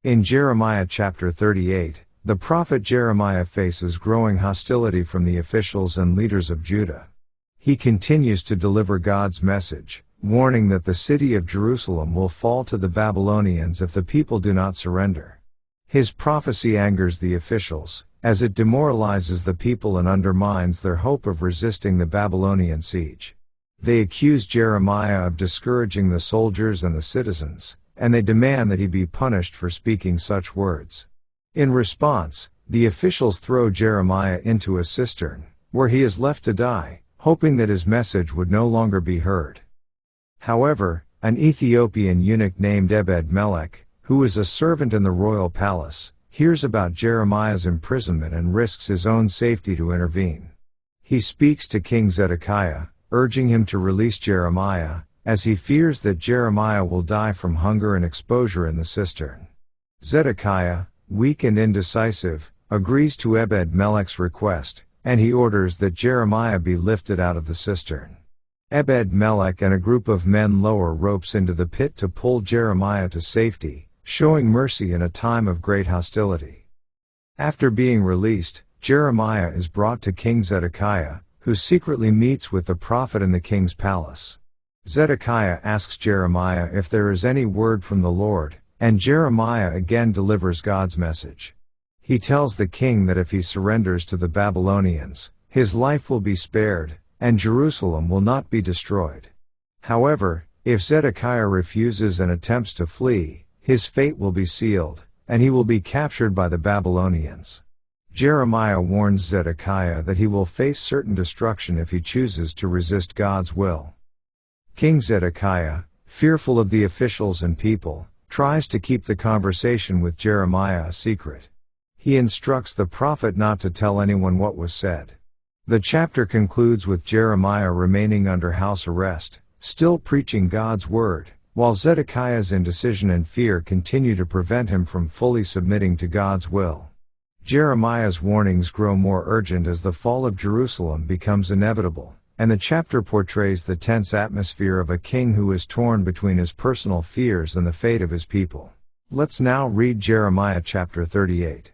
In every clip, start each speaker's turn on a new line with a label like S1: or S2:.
S1: In Jeremiah chapter 38, the prophet Jeremiah faces growing hostility from the officials and leaders of Judah. He continues to deliver God's message, warning that the city of Jerusalem will fall to the Babylonians if the people do not surrender. His prophecy angers the officials, as it demoralizes the people and undermines their hope of resisting the Babylonian siege. They accuse Jeremiah of discouraging the soldiers and the citizens, and they demand that he be punished for speaking such words. In response, the officials throw Jeremiah into a cistern, where he is left to die, hoping that his message would no longer be heard. However, an Ethiopian eunuch named Ebed-Melech, who is a servant in the royal palace, hears about Jeremiah's imprisonment and risks his own safety to intervene. He speaks to King Zedekiah, urging him to release Jeremiah, as he fears that Jeremiah will die from hunger and exposure in the cistern. Zedekiah, weak and indecisive, agrees to Ebed-Melech's request, and he orders that Jeremiah be lifted out of the cistern. Ebed-Melech and a group of men lower ropes into the pit to pull Jeremiah to safety, showing mercy in a time of great hostility. After being released, Jeremiah is brought to King Zedekiah, who secretly meets with the prophet in the king's palace. Zedekiah asks Jeremiah if there is any word from the Lord, and Jeremiah again delivers God's message. He tells the king that if he surrenders to the Babylonians, his life will be spared, and Jerusalem will not be destroyed. However, if Zedekiah refuses and attempts to flee, his fate will be sealed, and he will be captured by the Babylonians. Jeremiah warns Zedekiah that he will face certain destruction if he chooses to resist God's will. King Zedekiah, fearful of the officials and people, tries to keep the conversation with Jeremiah a secret. He instructs the prophet not to tell anyone what was said. The chapter concludes with Jeremiah remaining under house arrest, still preaching God's word, while Zedekiah's indecision and fear continue to prevent him from fully submitting to God's will. Jeremiah's warnings grow more urgent as the fall of Jerusalem becomes inevitable, and the chapter portrays the tense atmosphere of a king who is torn between his personal fears and the fate of his people. Let's now read Jeremiah chapter 38.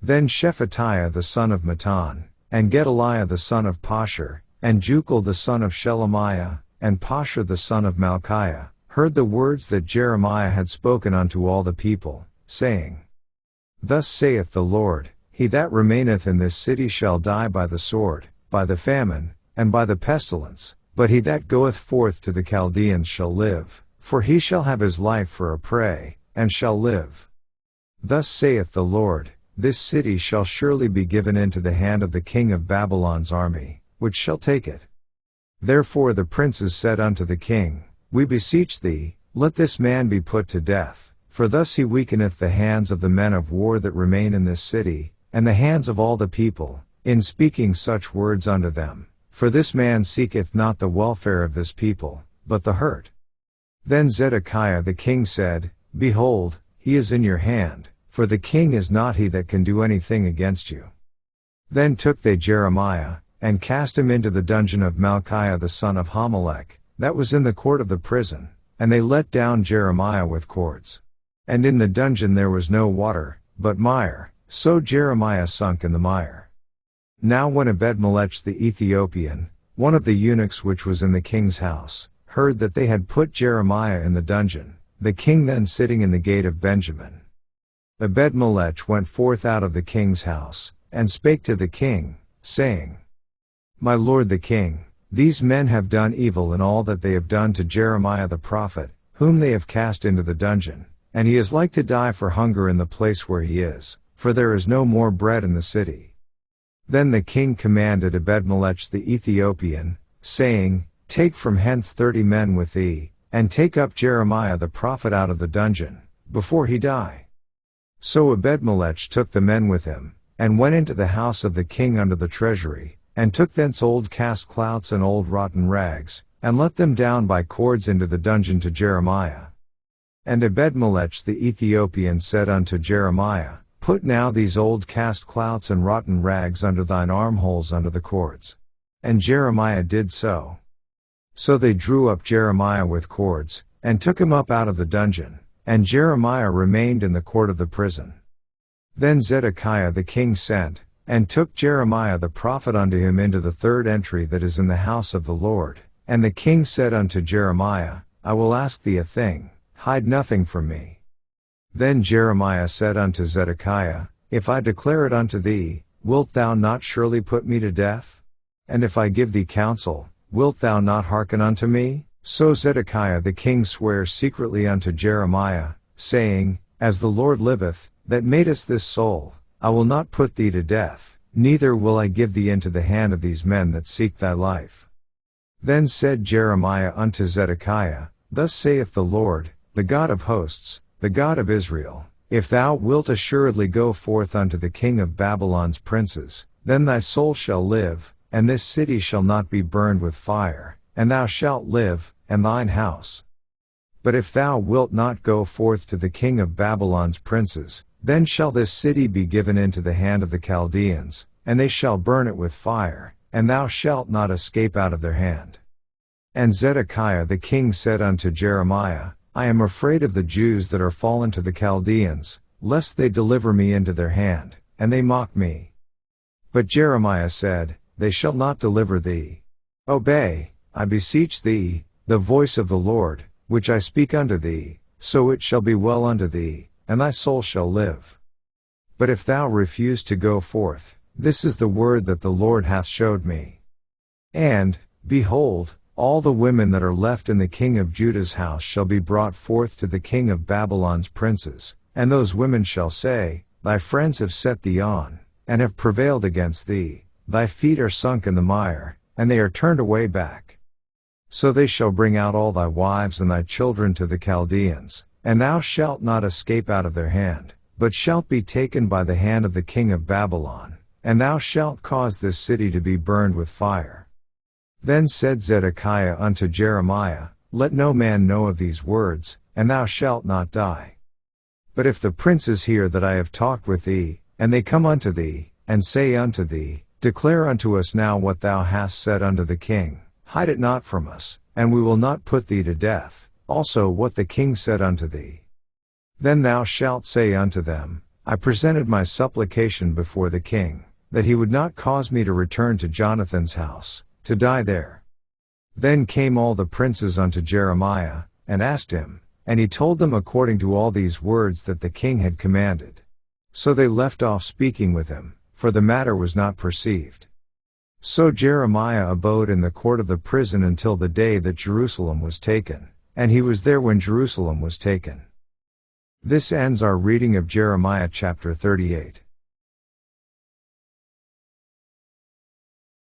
S1: Then Shephatiah the son of Mattan, and Gedaliah the son of Pashur, and Jucal the son of Shelemiah, and Pashur the son of Malchiah, heard the words that Jeremiah had spoken unto all the people, saying, Thus saith the Lord, He that remaineth in this city shall die by the sword, by the famine, and by the pestilence, but he that goeth forth to the Chaldeans shall live, for he shall have his life for a prey, and shall live. Thus saith the Lord, This city shall surely be given into the hand of the king of Babylon's army, which shall take it. Therefore the princes said unto the king, We beseech thee, let this man be put to death, for thus he weakeneth the hands of the men of war that remain in this city, and the hands of all the people, in speaking such words unto them. For this man seeketh not the welfare of this people, but the hurt. Then Zedekiah the king said, Behold, he is in your hand, for the king is not he that can do anything against you. Then took they Jeremiah, and cast him into the dungeon of Malchiah the son of Hamelech, that was in the court of the prison, and they let down Jeremiah with cords. And in the dungeon there was no water, but mire, so Jeremiah sunk in the mire. Now when Ebed-Melech the Ethiopian, one of the eunuchs which was in the king's house, heard that they had put Jeremiah in the dungeon, the king then sitting in the gate of Benjamin, Ebed-Melech went forth out of the king's house, and spake to the king, saying, My lord the king, these men have done evil in all that they have done to Jeremiah the prophet, whom they have cast into the dungeon, and he is like to die for hunger in the place where he is, for there is no more bread in the city. Then the king commanded Ebed-Melech the Ethiopian, saying, Take from hence 30 men with thee, and take up Jeremiah the prophet out of the dungeon, before he die. So Ebed-Melech took the men with him, and went into the house of the king under the treasury, and took thence old cast clouts and old rotten rags, and let them down by cords into the dungeon to Jeremiah. And Ebed-Melech the Ethiopian said unto Jeremiah, Put now these old cast clouts and rotten rags under thine armholes under the cords. And Jeremiah did so. So they drew up Jeremiah with cords, and took him up out of the dungeon, and Jeremiah remained in the court of the prison. Then Zedekiah the king sent, and took Jeremiah the prophet unto him into the third entry that is in the house of the Lord. And the king said unto Jeremiah, I will ask thee a thing, hide nothing from me. Then Jeremiah said unto Zedekiah, If I declare it unto thee, wilt thou not surely put me to death? And if I give thee counsel, wilt thou not hearken unto me? So Zedekiah the king sware secretly unto Jeremiah, saying, As the Lord liveth, that madest this soul, I will not put thee to death, neither will I give thee into the hand of these men that seek thy life. Then said Jeremiah unto Zedekiah, Thus saith the Lord, the God of hosts, the God of Israel, If thou wilt assuredly go forth unto the king of Babylon's princes, then thy soul shall live, and this city shall not be burned with fire, and thou shalt live, and thine house. But if thou wilt not go forth to the king of Babylon's princes, then shall this city be given into the hand of the Chaldeans, and they shall burn it with fire, and thou shalt not escape out of their hand. And Zedekiah the king said unto Jeremiah, I am afraid of the Jews that are fallen to the Chaldeans, lest they deliver me into their hand, and they mock me. But Jeremiah said, They shall not deliver thee. Obey, I beseech thee, the voice of the Lord, which I speak unto thee, so it shall be well unto thee, and thy soul shall live. But if thou refuse to go forth, this is the word that the Lord hath showed me. And, behold, all the women that are left in the king of Judah's house shall be brought forth to the king of Babylon's princes, and those women shall say, Thy friends have set thee on, and have prevailed against thee, thy feet are sunk in the mire, and they are turned away back. So they shall bring out all thy wives and thy children to the Chaldeans, and thou shalt not escape out of their hand, but shalt be taken by the hand of the king of Babylon, and thou shalt cause this city to be burned with fire. Then said Zedekiah unto Jeremiah, Let no man know of these words, and thou shalt not die. But if the princes hear that I have talked with thee, and they come unto thee, and say unto thee, Declare unto us now what thou hast said unto the king, hide it not from us, and we will not put thee to death, also what the king said unto thee. Then thou shalt say unto them, I presented my supplication before the king, that he would not cause me to return to Jonathan's house, to die there. Then came all the princes unto Jeremiah, and asked him, and he told them according to all these words that the king had commanded. So they left off speaking with him, for the matter was not perceived. So Jeremiah abode in the court of the prison until the day that Jerusalem was taken, and he was there when Jerusalem was taken. This ends our reading of Jeremiah chapter 38.